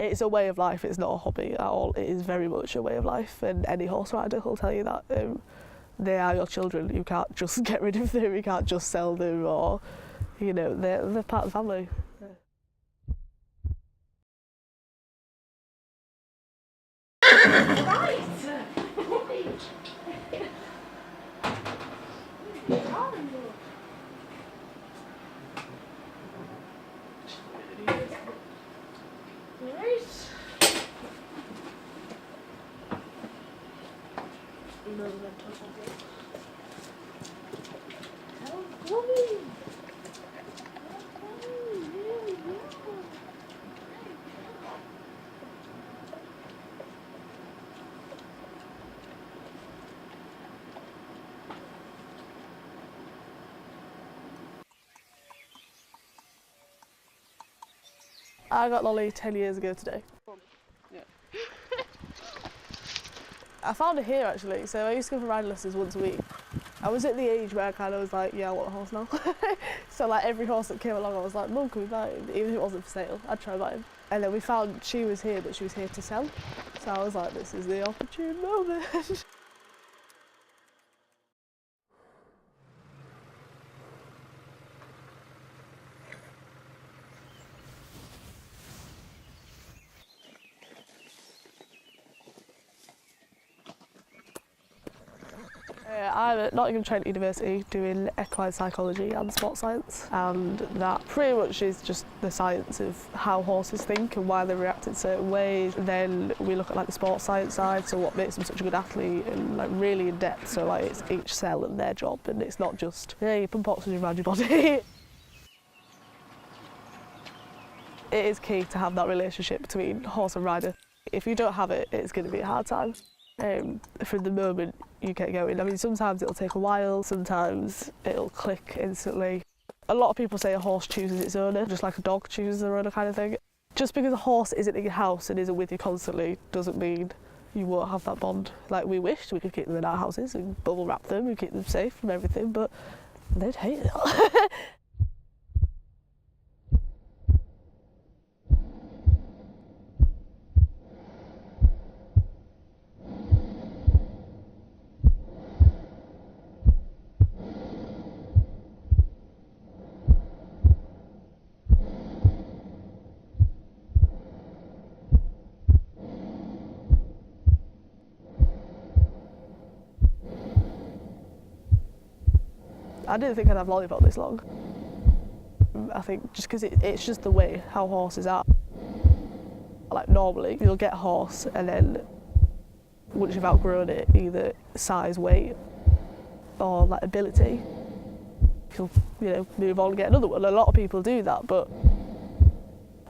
It's a way of life, it's not a hobby at all. It is very much a way of life, and any horse rider will tell you that. They are your children. You can't just get rid of them, you can't just sell them, or, you know, they're part of the family. Right! I got Lolly 10 years ago today. Yeah. I found her here actually, so I used to go for riding lessons once a week. I was at the age where I kind of was like, yeah, I want a horse now. So like every horse that came along I was like, Mum, can we buy him? Even if it wasn't for sale, I'd try and buy him. And then we found she was here, but she was here to sell. So I was like, this is the opportune moment. I'm at Nottingham Trent University doing equine psychology and sports science, and that pretty much is just the science of how horses think and why they react in certain ways. Then we look at like the sports science side, so what makes them such a good athlete, and like really in depth, so like it's each cell and their job, and it's not just, hey, you pump oxygen around your body. It is key to have that relationship between horse and rider. If you don't have it, it's going to be a hard time. From the moment you get going. I mean, sometimes it'll take a while, sometimes it'll click instantly. A lot of people say a horse chooses its owner, just like a dog chooses their owner kind of thing. Just because a horse isn't in your house and isn't with you constantly doesn't mean you won't have that bond. Like, we wished we could keep them in our houses and bubble wrap them and keep them safe from everything, but they'd hate it. I didn't think I'd have Lollipop this long. I think just because it's just the way how horses are. Like normally you'll get a horse and then once you've outgrown it, either size, weight or like ability, you'll, you know, move on and get another one. A lot of people do that, but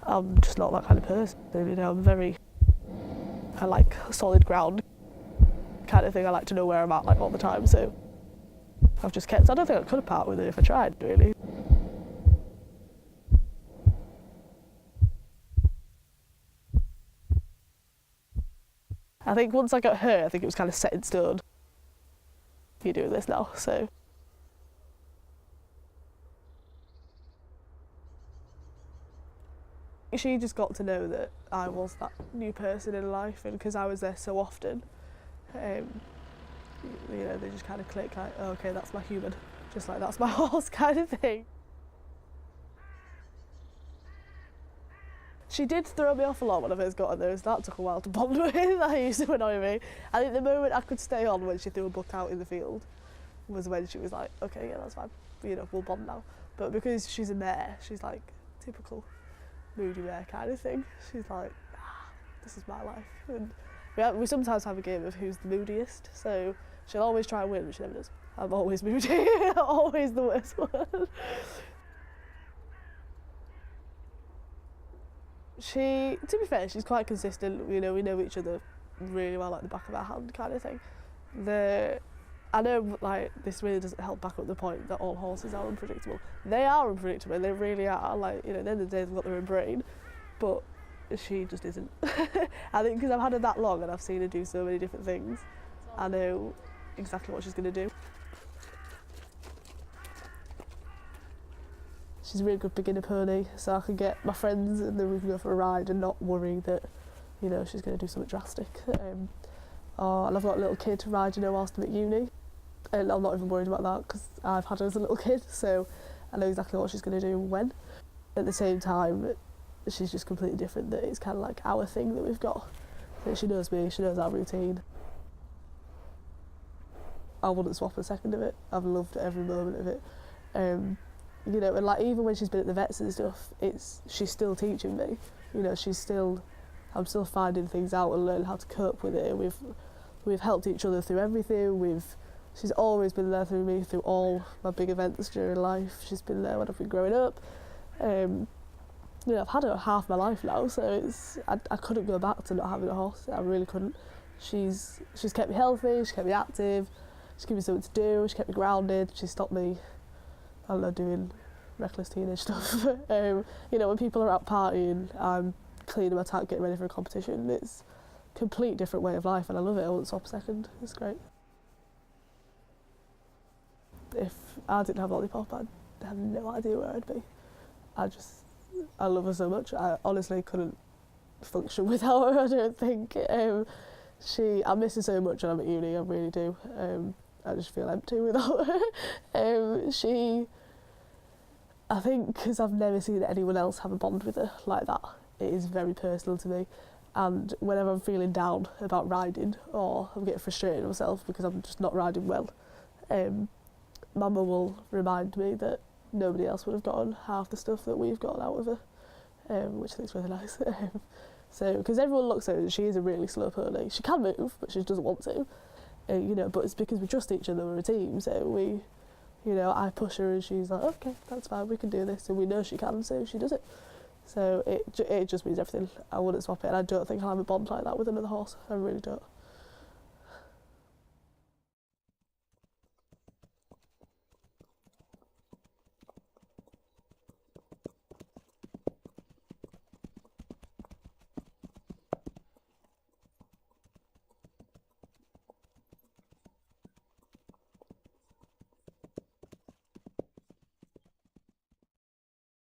I'm just not that kind of person. You know, I like solid ground kind of thing. I like to know where I'm at like all the time, so I've just kept. I don't think I could have parted with it if I tried, really. I think once I got her, I think it was kind of set in stone. You're doing this now, so. She just got to know that I was that new person in life, and because I was there so often, you know, they just kind of click like, oh, okay, that's my human, just like that's my horse kind of thing. She did throw me off a lot when I first got her though, so that took a while to bond with. That used to annoy me. I think the moment I could stay on when she threw a book out in the field was when she was like, okay, yeah, that's fine, you know, we'll bond now. But because she's a mare, she's like typical moody mare kind of thing. She's like, this is my life. And we sometimes have a game of who's the moodiest, so she'll always try and win, but she never does. I'm always moody, always the worst one. To be fair, she's quite consistent. You know, we know each other really well, like the back of our hand kind of thing. I know, like, this really doesn't help back up the point that all horses are unpredictable. They are unpredictable, they really are. Like, you know, at the end of the day, they've got their own brain, but she just isn't. I think because I've had her that long and I've seen her do so many different things, I know exactly what she's going to do. she's a really good beginner pony, so I can get my friends and then we can go for a ride and not worry that, you know, she's going to do something drastic. And I've got a little kid riding her whilst I'm at uni, and I'm not even worried about that because I've had her as a little kid, so I know exactly what she's going to do when. At the same time, she's just completely different, that it's kind of like our thing that we've got. That she knows me, she knows our routine. I wouldn't swap a second of it. I've loved every moment of it. You know, and like even when she's been at the vets and stuff, she's still teaching me. You know, I'm still finding things out and learning how to cope with it. We've helped each other through everything. She's always been there through me through all my big events during life. She's been there when I've been growing up. You know, I've had her half my life now, so I couldn't go back to not having a horse. I really couldn't. She's kept me healthy. She's kept me active. She's given me something to do. She kept me grounded. She stopped me, I don't know, doing reckless teenage stuff. You know, when people are out partying, I'm cleaning my tank, getting ready for a competition. It's a complete different way of life, and I love it. I won't swap a second. It's great. If I didn't have Lollipop, I'd have no idea where I'd be. I love her so much. I honestly couldn't function without her, I don't think. I miss her so much when I'm at uni, I really do. I just feel empty without her. I think because I've never seen anyone else have a bond with her like that, it is very personal to me. And whenever I'm feeling down about riding, or I'm getting frustrated with myself because I'm just not riding well, Mama will remind me that nobody else would have gotten half the stuff that we've gotten out of her, which I think is really nice. So, because everyone looks at her and she is a really slow pony. She can move, but she doesn't want to. You know, but it's because we trust each other, we're a team, so you know, I push her and she's like, okay, that's fine, we can do this, and we know she can, so she does it. So it just means everything. I wouldn't swap it, and I don't think I'll have a bond like that with another horse. I really don't.